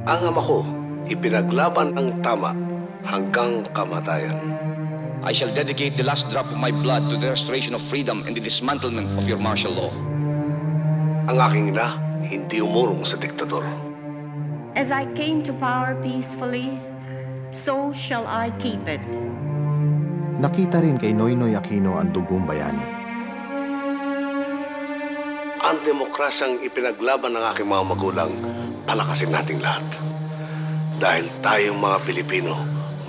Ang ama ko, ipinaglaban ang tama hanggang kamatayan. I shall dedicate the last drop of my blood to the restoration of freedom and the dismantlement of your martial law. Ang aking ina, hindi umurong sa diktador. As I came to power peacefully, so shall I keep it. Nakita rin kay Noynoy Aquino ang dugong bayani. Ang demokrasyang ipinaglaban ng aking mga magulang, palakasin nating lahat. Dahil tayong mga Pilipino,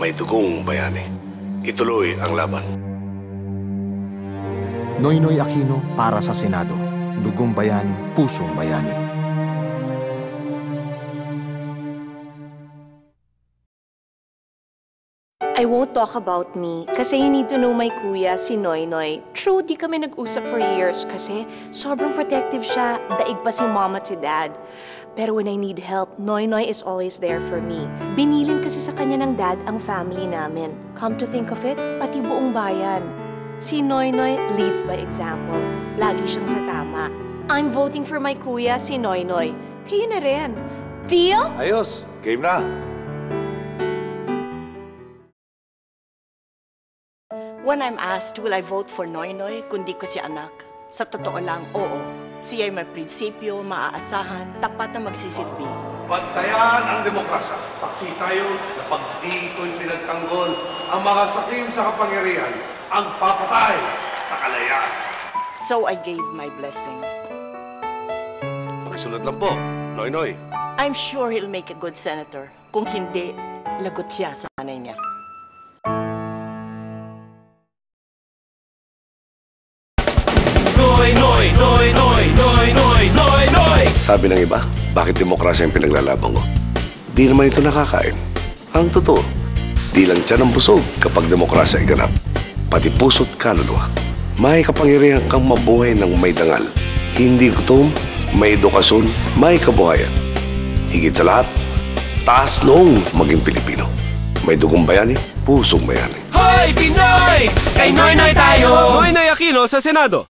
may dugong bayani. Ituloy ang laban. Noynoy Aquino para sa Senado. Dugong bayani, pusong bayani. I won't talk about me kasi you need to know my kuya, si Noynoy. True, di kami nag-usap for years kasi sobrang protective siya. Daig pa si mom at si dad. Pero when I need help, Noynoy is always there for me. Binilin kasi sa kanya ng dad ang family namin. Come to think of it, pati buong bayan. Si Noynoy leads by example. Lagi siyang sa tama. I'm voting for my kuya, si Noynoy. Kayo na rin. Deal? Ayos, game na. When I'm asked, will I vote for Noynoy kundi ko si anak? Sa totoo lang, oo. Siya'y may prinsipyo, maaasahan, tapat na magsisilbi. Bantayan ang demokrasya. Saksi tayo na pag di ito'y pinagtanggol ang mga sakim sa kapangyarihan, ang papatay sa kalayaan. So I gave my blessing. Pakisunod lang po, Noynoy. I'm sure he'll make a good senator. Kung hindi, lagot siya sa nanay niya. Sabi ng iba, bakit demokrasya ang pinaglalaban ko? Di naman ito nakakain. Ang totoo, di lang tiyan ang busog kapag demokrasya ay ganap. Pati puso't kaluluwa. May kapangyarihan kang mabuhay ng may dangal. Hindi gutom, may edukasyon, may kabuhayan. Higit sa lahat, taas noong maging Pilipino. May dugong bayani, pusong bayani. Hoy, Pinoy! Kay Noynoy tayo! Noynoy Aquino sa Senado.